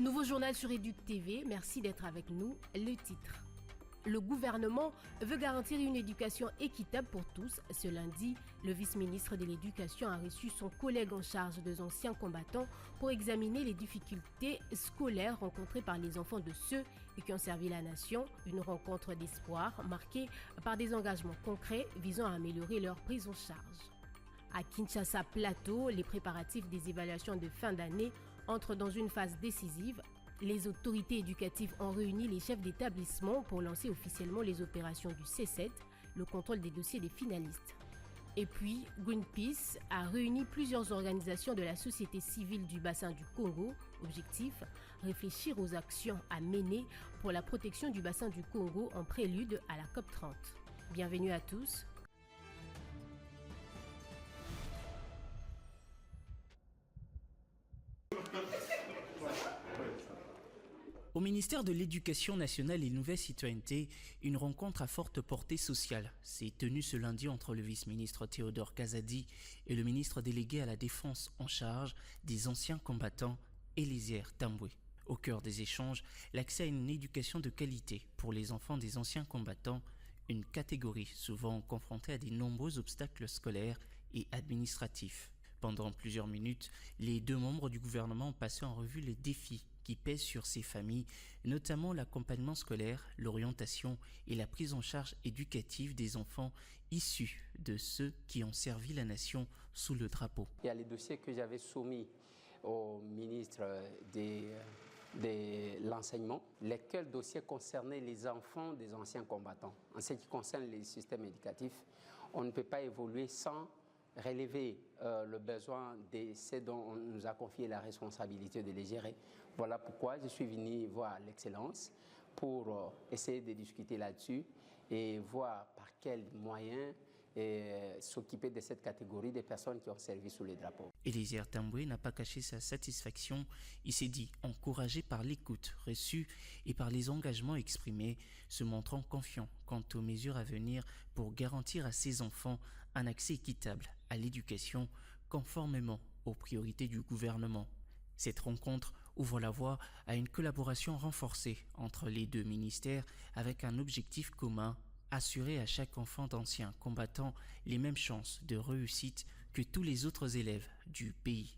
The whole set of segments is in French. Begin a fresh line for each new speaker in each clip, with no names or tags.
Nouveau journal sur Éduc TV, merci d'être avec nous. Le titre. Le gouvernement veut garantir une éducation équitable pour tous. Ce lundi, le vice-ministre de l'Éducation a reçu son collègue en charge des anciens combattants pour examiner les difficultés scolaires rencontrées par les enfants de ceux qui ont servi la nation. Une rencontre d'espoir marquée par des engagements concrets visant à améliorer leur prise en charge. À Kinshasa Plateau, les préparatifs des évaluations de fin d'année entrent dans une phase décisive. Les autorités éducatives ont réuni les chefs d'établissement pour lancer officiellement les opérations du C7, le contrôle des dossiers des finalistes. Et puis, Greenpeace a réuni plusieurs organisations de la société civile du bassin du Congo. Objectif, réfléchir aux actions à mener pour la protection du bassin du Congo en prélude à la COP30. Bienvenue à tous.
Au ministère de l'Éducation nationale et Nouvelle Citoyenneté, une rencontre à forte portée sociale s'est tenue ce lundi entre le vice-ministre Théodore Kazadi et le ministre délégué à la Défense en charge des anciens combattants, Elézer Tamboué. Au cœur des échanges, l'accès à une éducation de qualité pour les enfants des anciens combattants, une catégorie souvent confrontée à de nombreux obstacles scolaires et administratifs. Pendant plusieurs minutes, les deux membres du gouvernement ont passé en revue les défis qui pèsent sur ces familles, notamment l'accompagnement scolaire, l'orientation et la prise en charge éducative des enfants issus de ceux qui ont servi la nation sous le drapeau.
Il y a les dossiers que j'avais soumis au ministre de l'enseignement, lesquels dossiers concernaient les enfants des anciens combattants. En ce qui concerne les systèmes éducatifs, on ne peut pas évoluer sans relever le besoin de ceux dont on nous a confié la responsabilité de les gérer. Voilà pourquoi je suis venu voir l'Excellence pour essayer de discuter là-dessus et voir par quels moyens s'occuper de cette catégorie de personnes qui ont servi sous les drapeaux.
Elézer Tamboué n'a pas caché sa satisfaction. Il s'est dit encouragé par l'écoute reçue et par les engagements exprimés, se montrant confiant quant aux mesures à venir pour garantir à ses enfants un accès équitable à l'éducation conformément aux priorités du gouvernement. Cette rencontre ouvre la voie à une collaboration renforcée entre les deux ministères avec un objectif commun: assurer à chaque enfant d'anciens combattants les mêmes chances de réussite que tous les autres élèves du pays.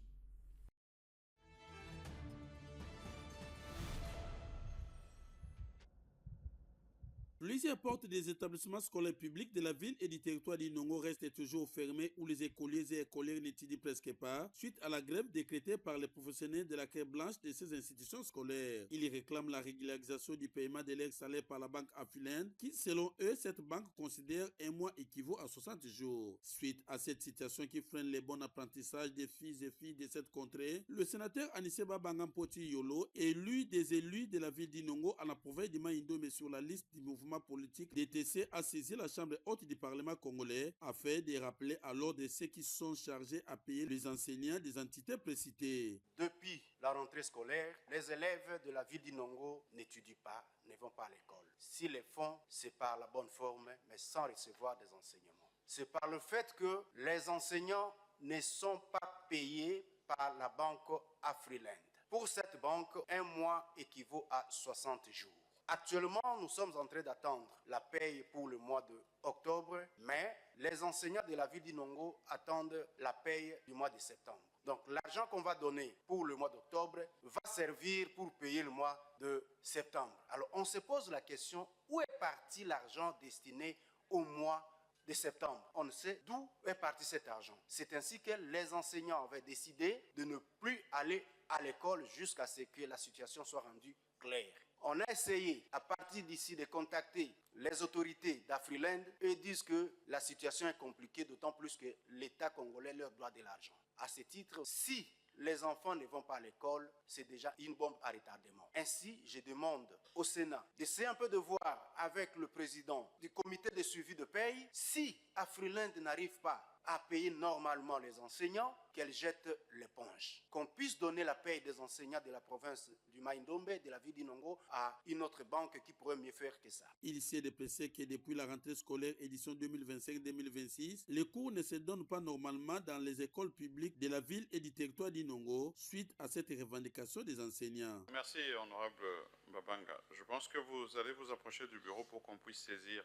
Plusieurs portes des établissements scolaires publics de la ville et du territoire d'Inongo restent toujours fermées où les écoliers et écolières n'étudient presque pas suite à la grève décrétée par les professionnels de la Crête Blanche de ces institutions scolaires. Ils réclament la régularisation du paiement de leur salaire par la banque Afulène qui, selon eux, cette banque considère un mois équivaut à 60 jours. Suite à cette situation qui freine les bons apprentissages des filles et filles de cette contrée, le sénateur Aniseba Bangampoti Yolo, élu des élus de la ville d'Inongo à la province de Maïndomé sur la liste du mouvement politique DTC, a saisi la Chambre haute du Parlement congolais afin de rappeler à l'ordre de ceux qui sont chargés à payer les enseignants des entités précitées.
Depuis la rentrée scolaire, les élèves de la ville d'Inongo n'étudient pas, ne vont pas à l'école. S'ils le font, c'est par la bonne forme, mais sans recevoir des enseignements. C'est par le fait que les enseignants ne sont pas payés par la banque Afriland. Pour cette banque, un mois équivaut à 60 jours. Actuellement, nous sommes en train d'attendre la paye pour le mois d'octobre, mais les enseignants de la ville d'Inongo attendent la paye du mois de septembre. Donc l'argent qu'on va donner pour le mois d'octobre va servir pour payer le mois de septembre. Alors on se pose la question, où est parti l'argent destiné au mois de septembre? On ne sait d'où est parti cet argent. C'est ainsi que les enseignants avaient décidé de ne plus aller à l'école jusqu'à ce que la situation soit rendue claire. On a essayé à partir d'ici de contacter les autorités d'Afriland et ils disent que la situation est compliquée, d'autant plus que l'État congolais leur doit de l'argent. À ce titre, si les enfants ne vont pas à l'école, c'est déjà une bombe à retardement. Ainsi, je demande au Sénat d'essayer un peu de voir avec le président du comité de suivi de paye si Afriland n'arrive pas à payer normalement les enseignants, qu'elle jette l'éponge. Qu'on puisse donner la paye des enseignants de la province du Maïndombe, de la ville d'Inongo, à une autre banque qui pourrait mieux faire que ça.
Il s'est déplacé que depuis la rentrée scolaire édition 2025-2026, les cours ne se donnent pas normalement dans les écoles publiques de la ville et du territoire d'Inongo suite à cette revendication des enseignants.
Merci, honorable Babanga. Je pense que vous allez vous approcher du bureau pour qu'on puisse saisir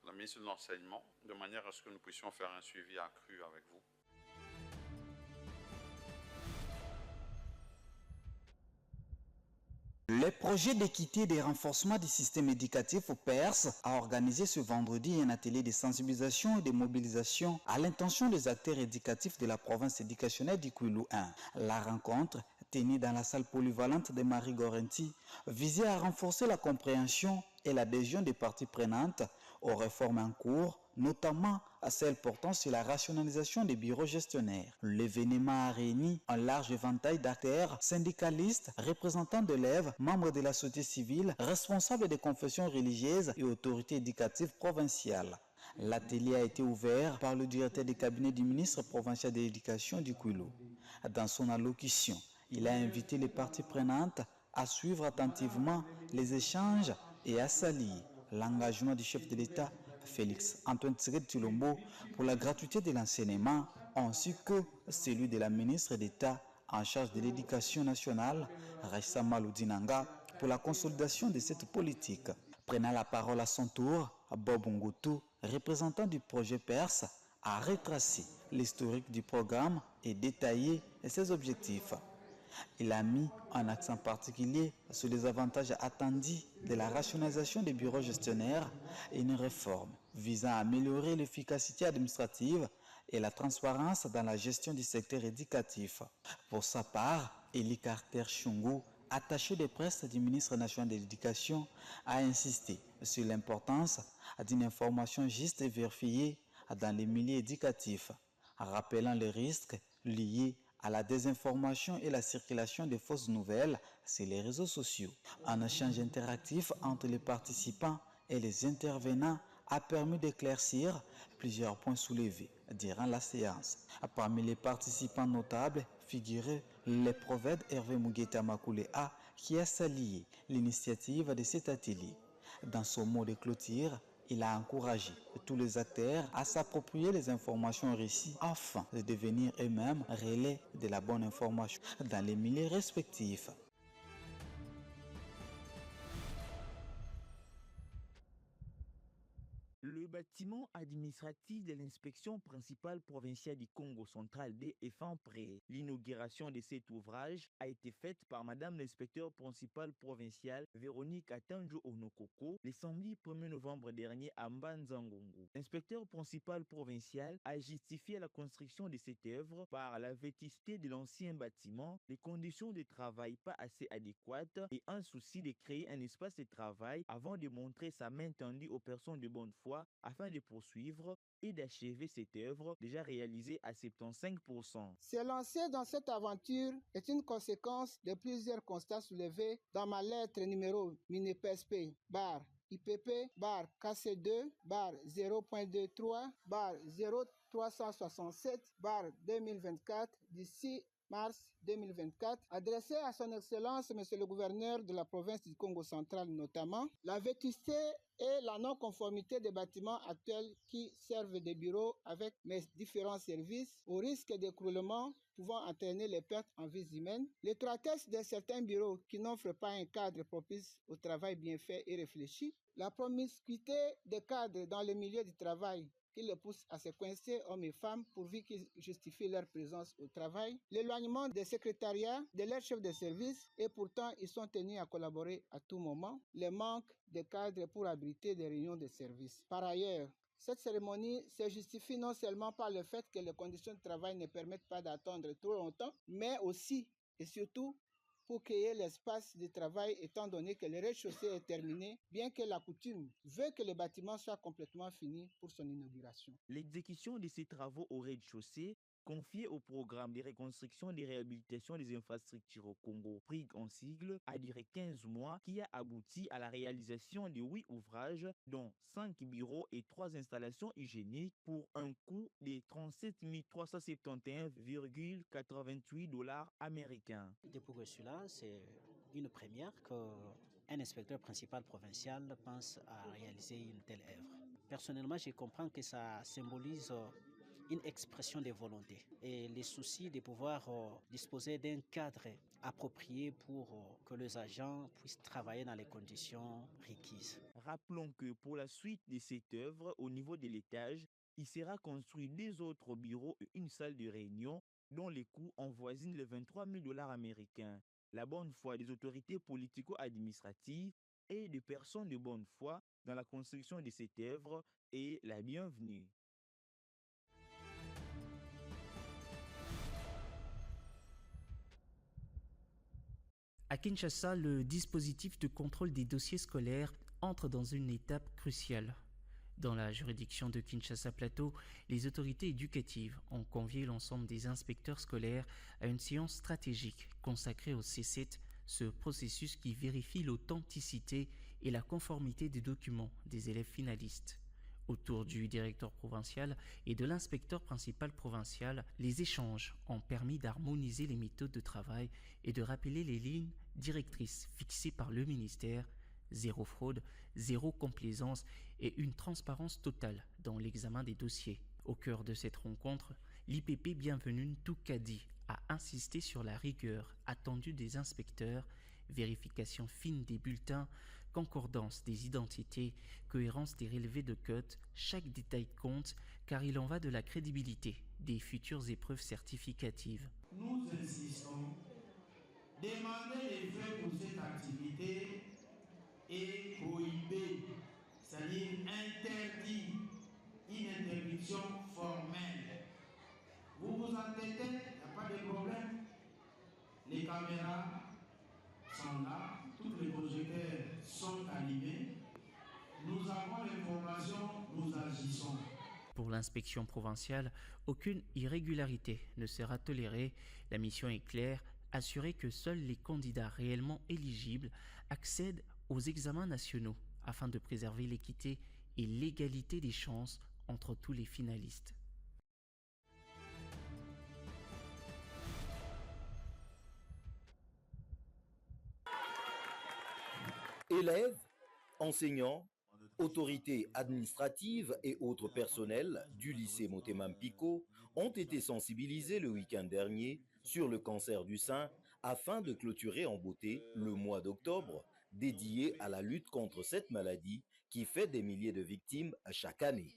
la ministre de l'Enseignement, de manière à ce que nous puissions faire un suivi accru avec vous.
Le projet d'équité et de renforcement du système éducatif au PERS a organisé ce vendredi un atelier de sensibilisation et de mobilisation à l'intention des acteurs éducatifs de la province éducationnelle du Kwilu 1. La rencontre, tenue dans la salle polyvalente de Marie Gorenti, visait à renforcer la compréhension et l'adhésion des parties prenantes aux réformes en cours, notamment à celles portant sur la rationalisation des bureaux gestionnaires. L'événement a réuni un large éventail d'acteurs, syndicalistes, représentants d'élèves, membres de la société civile, responsables des confessions religieuses et autorités éducatives provinciales. L'atelier a été ouvert par le directeur des cabinets du ministre provincial de l'éducation du Kwilu. Dans son allocution, il a invité les parties prenantes à suivre attentivement les échanges et à saluer l'engagement du chef de l'État, Félix Antoine Tshisekedi Tshilombo, pour la gratuité de l'enseignement, ainsi que celui de la ministre d'État en charge de l'éducation nationale, Raissa Maloudinanga, pour la consolidation de cette politique. Prenant la parole à son tour, Bob Ngutu, représentant du projet PERS, a retracé l'historique du programme et détaillé ses objectifs. Il a mis un accent particulier sur les avantages attendus de la rationalisation des bureaux gestionnaires et une réforme visant à améliorer l'efficacité administrative et la transparence dans la gestion du secteur éducatif. Pour sa part, Eli Carter Chungu, attaché de presse du ministre national de l'Éducation, a insisté sur l'importance d'une information juste et vérifiée dans les milieux éducatifs, rappelant les risques liés à la désinformation et la circulation de fausses nouvelles sur les réseaux sociaux. Un échange interactif entre les participants et les intervenants a permis d'éclaircir plusieurs points soulevés durant la séance. Parmi les participants notables figurait le prophète Hervé Mugueta Makulea qui a salué l'initiative de cet atelier. Dans son mot de clôture, il a encouragé tous les acteurs à s'approprier les informations reçues afin de devenir eux-mêmes relais de la bonne information dans les milieux respectifs.
Le bâtiment administratif de l'inspection principale provinciale du Congo central est fin prêt. L'inauguration de cet ouvrage a été faite par Madame l'inspecteur principale provinciale Véronique Atanjo Onokoko le samedi 1er novembre dernier à Mbanzangongo. L'inspecteur principal provincial a justifié la construction de cette œuvre par la vétusté de l'ancien bâtiment, les conditions de travail pas assez adéquates et un souci de créer un espace de travail avant de montrer sa main tendue aux personnes de bonne foi afin de poursuivre et d'achever cette œuvre déjà réalisée à 75%.
Se lancer dans cette aventure est une conséquence de plusieurs constats soulevés dans ma lettre numéro MINEPSP IPP KC2 0.23 0367 2024 d'ici mars 2024, adressé à son Excellence Monsieur le Gouverneur de la province du Congo central notamment, la vétusté et la non-conformité des bâtiments actuels qui servent de bureaux avec mes différents services au risque d'écroulement pouvant entraîner les pertes en vies humaines, l'étroitesse de certains bureaux qui n'offrent pas un cadre propice au travail bien fait et réfléchi, la promiscuité des cadres dans le milieu du travail qui les pousse à se coincer hommes et femmes pourvu qu'ils justifient leur présence au travail, l'éloignement des secrétariats de leurs chefs de service et pourtant ils sont tenus à collaborer à tout moment, le manque de cadres pour abriter des réunions de service. Par ailleurs, cette cérémonie se justifie non seulement par le fait que les conditions de travail ne permettent pas d'attendre trop longtemps, mais aussi et surtout pour créer l'espace de travail étant donné que le rez-de-chaussée est terminé, bien que la coutume veut que le bâtiment soit complètement fini pour son inauguration.
L'exécution de ces travaux au rez-de-chaussée confié au programme de reconstruction et de réhabilitation des infrastructures au Congo, PRIG en sigle, a duré 15 mois, qui a abouti à la réalisation de 8 ouvrages, dont 5 bureaux et 3 installations hygiéniques pour un coût de 37 371,88 $ américains.
Pour cela, c'est une première qu'un inspecteur principal provincial pense à réaliser une telle œuvre. Personnellement, je comprends que ça symbolise une expression de volonté et les soucis de pouvoir disposer d'un cadre approprié pour que les agents puissent travailler dans les conditions requises.
Rappelons que pour la suite de cette œuvre, au niveau de l'étage, il sera construit 2 autres bureaux et une salle de réunion dont les coûts avoisinent les 23 000 $ américains. La bonne foi des autorités politico-administratives et des personnes de bonne foi dans la construction de cette œuvre est la bienvenue.
À Kinshasa, le dispositif de contrôle des dossiers scolaires entre dans une étape cruciale. Dans la juridiction de Kinshasa Plateau, les autorités éducatives ont convié l'ensemble des inspecteurs scolaires à une séance stratégique consacrée au C7, ce processus qui vérifie l'authenticité et la conformité des documents des élèves finalistes. Autour du directeur provincial et de l'inspecteur principal provincial, les échanges ont permis d'harmoniser les méthodes de travail et de rappeler les lignes directrices fixées par le ministère: zéro fraude, zéro complaisance et une transparence totale dans l'examen des dossiers. Au cœur de cette rencontre, l'IPP Bienvenue Ntoukadi a insisté sur la rigueur attendue des inspecteurs, vérification fine des bulletins, concordance des identités, cohérence des relevés de cotes, chaque détail compte car il en va de la crédibilité des futures épreuves certificatives.
Nous insistons, demander les frais pour cette activité est prohibé, c'est-à-dire interdit, une interdiction formelle. Vous vous entêtez, il n'y a pas de problème. Les caméras sont là, tous les projecteurs sont allumés. Nous avons l'information, nous agissons.
Pour l'inspection provinciale, aucune irrégularité ne sera tolérée. La mission est claire, assurer que seuls les candidats réellement éligibles accèdent aux examens nationaux afin de préserver l'équité et l'égalité des chances entre tous les finalistes.
Élèves, enseignants, autorités administratives et autres personnels du lycée Motema Mpiko ont été sensibilisés le week-end dernier sur le cancer du sein afin de clôturer en beauté le mois d'octobre dédié à la lutte contre cette maladie qui fait des milliers de victimes chaque année.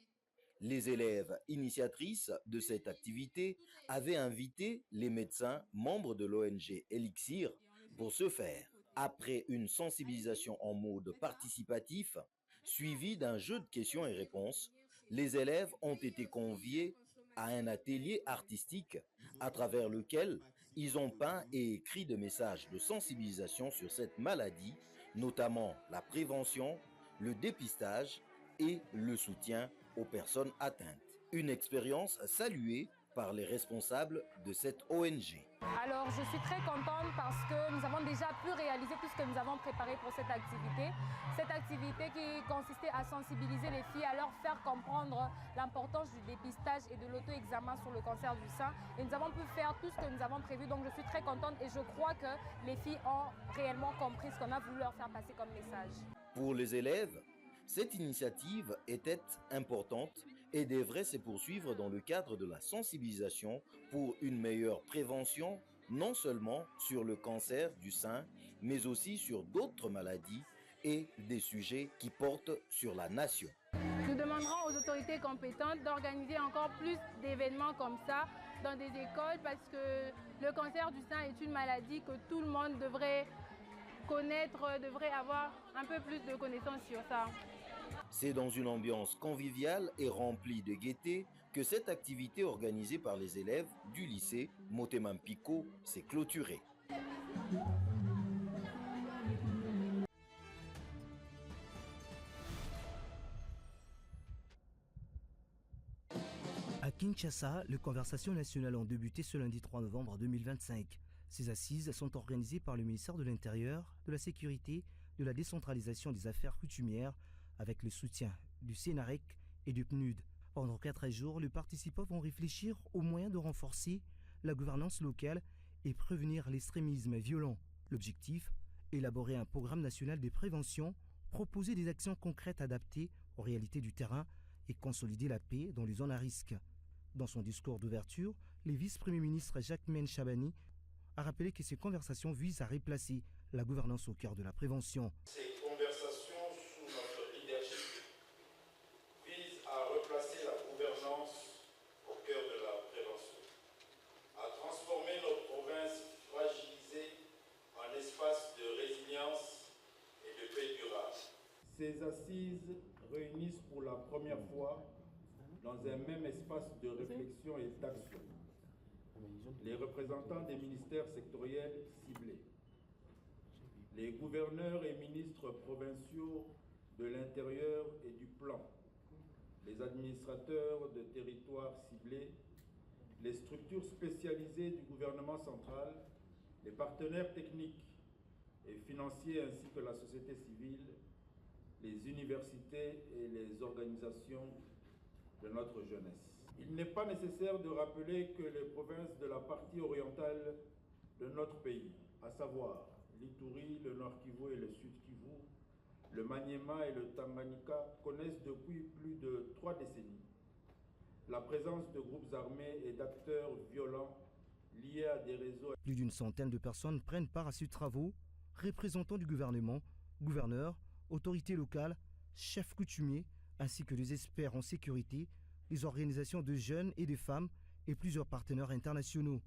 Les élèves initiatrices de cette activité avaient invité les médecins membres de l'ONG Elixir pour ce faire. Après une sensibilisation en mode participatif, suivie d'un jeu de questions et réponses, les élèves ont été conviés à un atelier artistique à travers lequel ils ont peint et écrit des messages de sensibilisation sur cette maladie, notamment la prévention, le dépistage et le soutien aux personnes atteintes. Une expérience saluée par les responsables de cette ONG.
Alors je suis très contente parce que nous avons déjà pu réaliser tout ce que nous avons préparé pour cette activité. Cette activité qui consistait à sensibiliser les filles, à leur faire comprendre l'importance du dépistage et de l'auto-examen sur le cancer du sein. Et nous avons pu faire tout ce que nous avons prévu, donc je suis très contente et je crois que les filles ont réellement compris ce qu'on a voulu leur faire passer comme message.
Pour les élèves, cette initiative était importante et devrait se poursuivre dans le cadre de la sensibilisation pour une meilleure prévention, non seulement sur le cancer du sein, mais aussi sur d'autres maladies et des sujets qui portent sur la nation.
Nous demanderons aux autorités compétentes d'organiser encore plus d'événements comme ça dans des écoles parce que le cancer du sein est une maladie que tout le monde devrait connaître, devrait avoir un peu plus de connaissances sur ça.
C'est dans une ambiance conviviale et remplie de gaieté que cette activité organisée par les élèves du lycée Motema Mpiko s'est clôturée.
À Kinshasa, les conversations nationales ont débuté ce lundi 3 novembre 2025. Ces assises sont organisées par le ministère de l'Intérieur, de la Sécurité, de la décentralisation des affaires coutumières avec le soutien du Sénarec et du PNUD. Pendant 4 jours, les participants vont réfléchir aux moyens de renforcer la gouvernance locale et prévenir l'extrémisme violent. L'objectif, élaborer un programme national de prévention, proposer des actions concrètes adaptées aux réalités du terrain et consolider la paix dans les zones à risque. Dans son discours d'ouverture, le vice-premier ministre Jacquemaine Chabani a rappelé que ces conversations visent à replacer la gouvernance au cœur de la prévention.
Ces conversations sous notre leadership visent à replacer la gouvernance au cœur de la prévention, à transformer nos provinces fragilisées en espace de résilience et de paix durable.
Ces assises réunissent pour la première fois dans un même espace de réflexion et d'action les représentants des ministères sectoriels ciblés, les gouverneurs et ministres provinciaux de l'Intérieur et du Plan, les administrateurs de territoires ciblés, les structures spécialisées du gouvernement central, les partenaires techniques et financiers ainsi que la société civile, les universités et les organisations de notre jeunesse. Il n'est pas nécessaire de rappeler que les provinces de la partie orientale de notre pays, à savoir l'Ituri, le Nord Kivu et le Sud Kivu, le Maniema et le Tanganyika, connaissent depuis plus de 3 décennies la présence de groupes armés et d'acteurs violents liés à des réseaux.
Plus d'une centaine de personnes prennent part à ces travaux, représentants du gouvernement, gouverneurs, autorités locales, chefs coutumiers, ainsi que des experts en sécurité, les organisations de jeunes et de femmes et plusieurs partenaires internationaux.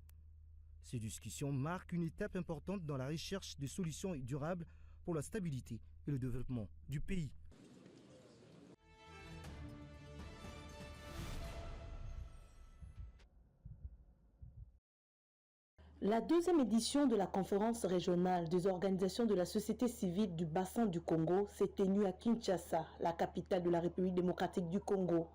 Ces discussions marquent une étape importante dans la recherche de solutions durables pour la stabilité et le développement du pays.
La 2e édition de la conférence régionale des organisations de la société civile du bassin du Congo s'est tenue à Kinshasa, la capitale de la République démocratique du Congo.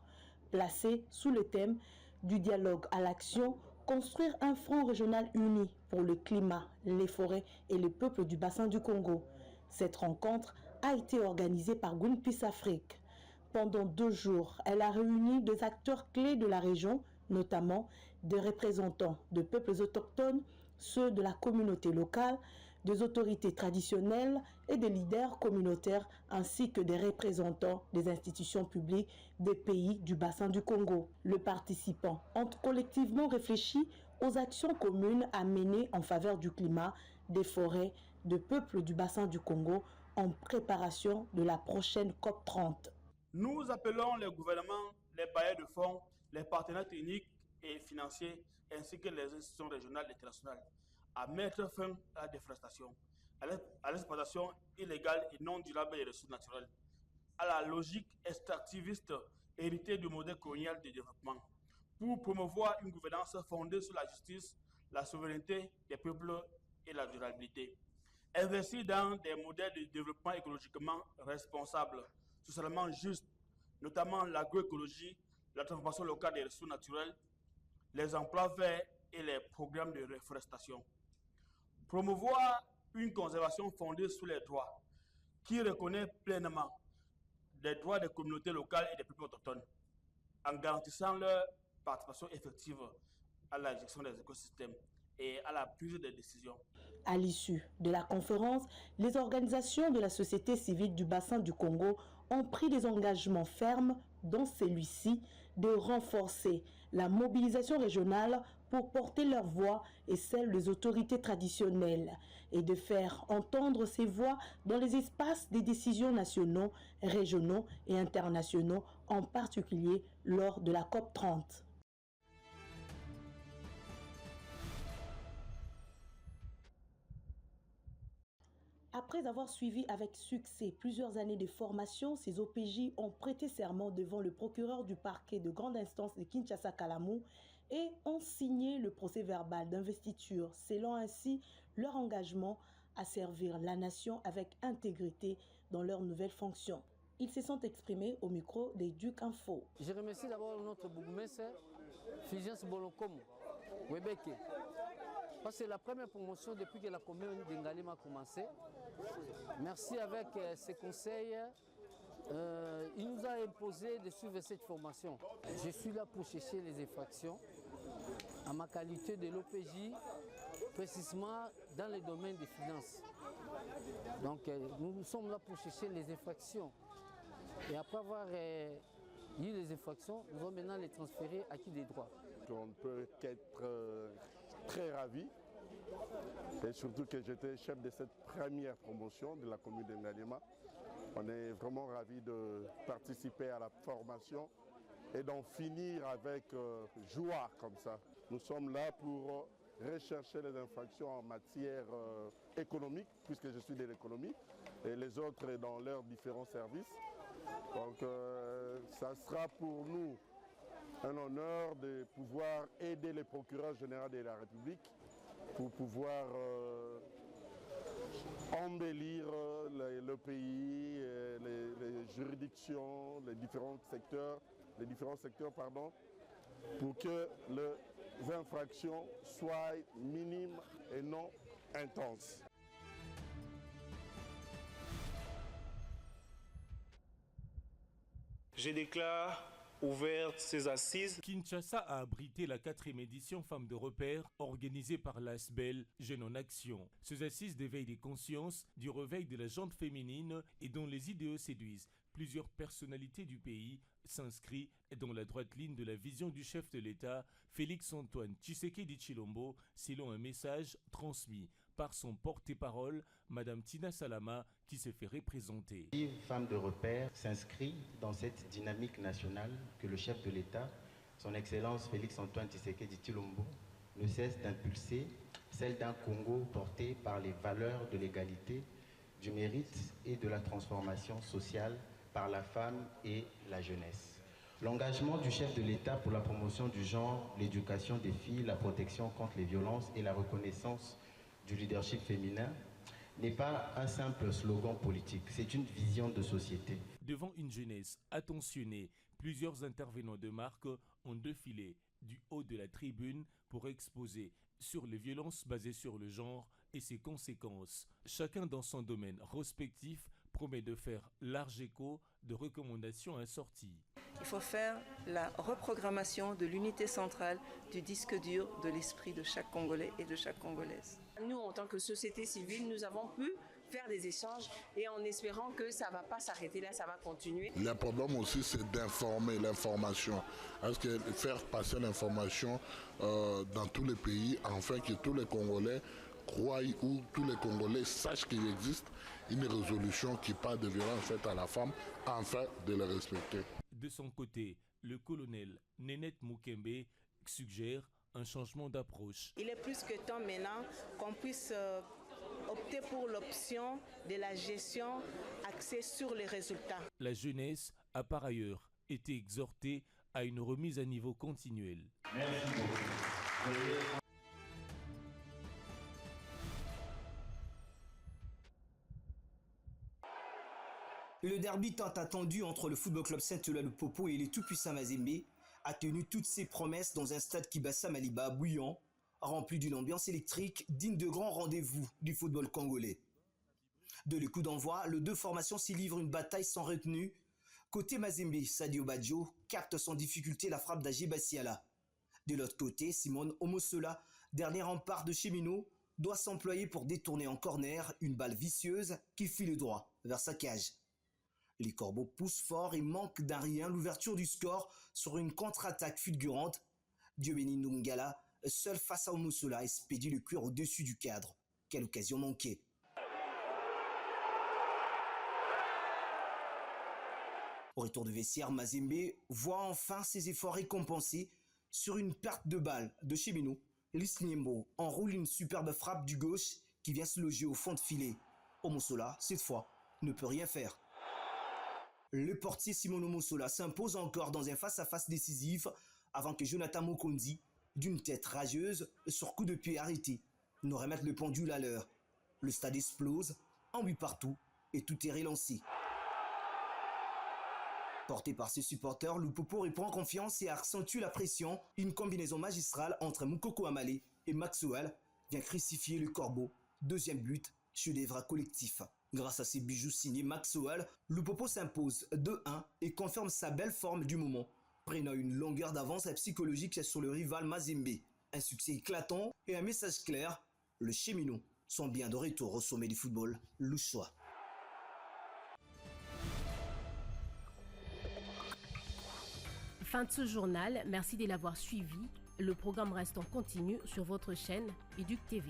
Placée sous le thème du dialogue à l'action, construire un front régional uni pour le climat, les forêts et le peuple du bassin du Congo. Cette rencontre a été organisée par Greenpeace Afrique. Pendant 2 jours, elle a réuni des acteurs clés de la région, notamment des représentants de peuples autochtones, ceux de la communauté locale, des autorités traditionnelles et des leaders communautaires, ainsi que des représentants des institutions publiques des pays du bassin du Congo. Les participants ont collectivement réfléchi aux actions communes à mener en faveur du climat, des forêts, des peuples du bassin du Congo en préparation de la prochaine COP30.
Nous appelons les gouvernements, les bailleurs de fonds, les partenaires techniques et financiers, ainsi que les institutions régionales et internationales, à mettre fin à la déforestation, à l'exploitation illégale et non durable des ressources naturelles, à la logique extractiviste héritée du modèle colonial de développement, pour promouvoir une gouvernance fondée sur la justice, la souveraineté des peuples et la durabilité. Investir dans des modèles de développement écologiquement responsables, socialement justes, notamment l'agroécologie, la transformation locale des ressources naturelles, les emplois verts et les programmes de reforestation. Promouvoir une conservation fondée sur les droits, qui reconnaît pleinement les droits des communautés locales et des peuples autochtones, en garantissant leur participation effective à la gestion des écosystèmes et à la prise des décisions.
À l'issue de la conférence, les organisations de la société civile du bassin du Congo ont pris des engagements fermes, dont celui-ci de renforcer la mobilisation régionale pour porter leur voix et celle des autorités traditionnelles et de faire entendre ces voix dans les espaces des décisions nationaux, régionaux et internationaux, en particulier lors de la COP30. Après avoir suivi avec succès plusieurs années de formation, ces OPJ ont prêté serment devant le procureur du parquet de grande instance de Kinshasa-Kalamu et ont signé le procès-verbal d'investiture, scellant ainsi leur engagement à servir la nation avec intégrité dans leurs nouvelles fonctions. Ils se sont exprimés au micro des Duc Info.
Je remercie d'abord notre bourgmestre Fulgence Bolokomo, Webeke. Parce que c'est la première promotion depuis que la commune d'Ngalema a commencé. Merci avec ses conseils. Il nous a imposé de suivre cette formation. Je suis là pour chercher les infractions en ma qualité de l'OPJ, précisément dans le domaine des finances. Donc nous sommes là pour chercher les infractions. Et après avoir eu les infractions, nous allons maintenant les transférer à qui des droits.
On ne peut qu'être très ravi. Et surtout que j'étais chef de cette première promotion de la commune de Ngalema. On est vraiment ravis de participer à la formation et d'en finir avec joie comme ça. Nous sommes là pour rechercher les infractions en matière économique, puisque je suis de l'économie, et les autres dans leurs différents services. Donc ça sera pour nous un honneur de pouvoir aider le procureur général de la République pour pouvoir embellir le pays, les juridictions, les différents secteurs, pour que les infractions soient minimes et non intenses.
Je déclare ouvertes ces assises.
Kinshasa a abrité la 4e édition Femmes de repère organisée par l'ASBEL Jeunes en Action. Ces assises d'éveil des consciences, du réveil de la gente féminine et dont les idéaux séduisent. Plusieurs personnalités du pays s'inscrivent dans la droite ligne de la vision du chef de l'État, Félix-Antoine Tshisekedi Tshilombo, selon un message transmis par son porte-parole, Madame Tina Salama, qui s'est fait représenter.
Femmes de repère s'inscrit dans cette dynamique nationale que le chef de l'État, son Excellence Félix-Antoine Tshisekedi Tshilombo, ne cesse d'impulser, celle d'un Congo porté par les valeurs de l'égalité, du mérite et de la transformation sociale par la femme et la jeunesse. L'engagement du chef de l'État pour la promotion du genre, l'éducation des filles, la protection contre les violences et la reconnaissance du leadership féminin n'est pas un simple slogan politique, c'est une vision de société.
Devant une jeunesse attentionnée, plusieurs intervenants de marque ont défilé du haut de la tribune pour exposer sur les violences basées sur le genre et ses conséquences. Chacun dans son domaine respectif promet de faire large écho de recommandations assorties.
Il faut faire la reprogrammation de l'unité centrale du disque dur de l'esprit de chaque Congolais et de chaque Congolaise.
Nous, en tant que société civile, nous avons pu faire des échanges et en espérant que ça ne va pas s'arrêter là, ça va continuer.
Le problème aussi, c'est d'informer, l'information. Parce que faire passer l'information dans tous les pays, afin que tous les Congolais croient ou tous les Congolais sachent qu'il existe une résolution qui parle de violence faite à la femme, afin de le respecter.
De son côté, le colonel Nénette Moukembe suggère un changement d'approche.
Il est plus que temps maintenant qu'on puisse opter pour l'option de la gestion axée sur les résultats.
La jeunesse a par ailleurs été exhortée à une remise à niveau continuelle.
Merci beaucoup.
Le derby tant attendu entre le Football Club Saint-Eulalie-le-Popo et les tout-puissants Mazembe a tenu toutes ses promesses dans un stade Kibasa Maliba bouillant, rempli d'une ambiance électrique digne de grands rendez-vous du football congolais. De le coup d'envoi, les deux formations s'y livrent une bataille sans retenue. Côté Mazembe, Sadio Badjo capte sans difficulté la frappe d'Agé Bassiala. De l'autre côté, Simone Omosola, dernier rempart de Cheminot, doit s'employer pour détourner en corner une balle vicieuse qui file droit vers sa cage. Les Corbeaux poussent fort et manquent d'un rien l'ouverture du score sur une contre-attaque fulgurante. Diomeni Ndungala, seul face à Omosola, expédie le cuir au-dessus du cadre. Quelle occasion manquée. Au retour de vestiaire, Mazembe voit enfin ses efforts récompensés sur une perte de balle de Cheminot. Lisniembo enroule une superbe frappe du gauche qui vient se loger au fond de filet. Omosola, cette fois, ne peut rien faire. Le portier Simon Omosola s'impose encore dans un face-à-face décisif avant que Jonathan Mokondi, d'une tête rageuse, sur coup de pied arrêté, ne remette le pendule à l'heure. Le stade explose, embut partout et tout est relancé. Porté par ses supporters, Lupopo reprend confiance et accentue la pression. Une combinaison magistrale entre Moukoko Amale et Maxwell vient crucifier le Corbeau. Deuxième but, chef-d'œuvre collectif. Grâce à ses bijoux signés Maxwell, Lupopo s'impose 2-1 et confirme sa belle forme du moment, prenant une longueur d'avance psychologique sur le rival Mazembe. Un succès éclatant et un message clair, les Cheminots sont bien de retour au sommet du football louchois.
Fin de ce journal, merci de l'avoir suivi. Le programme reste en continu sur votre chaîne Éduc TV.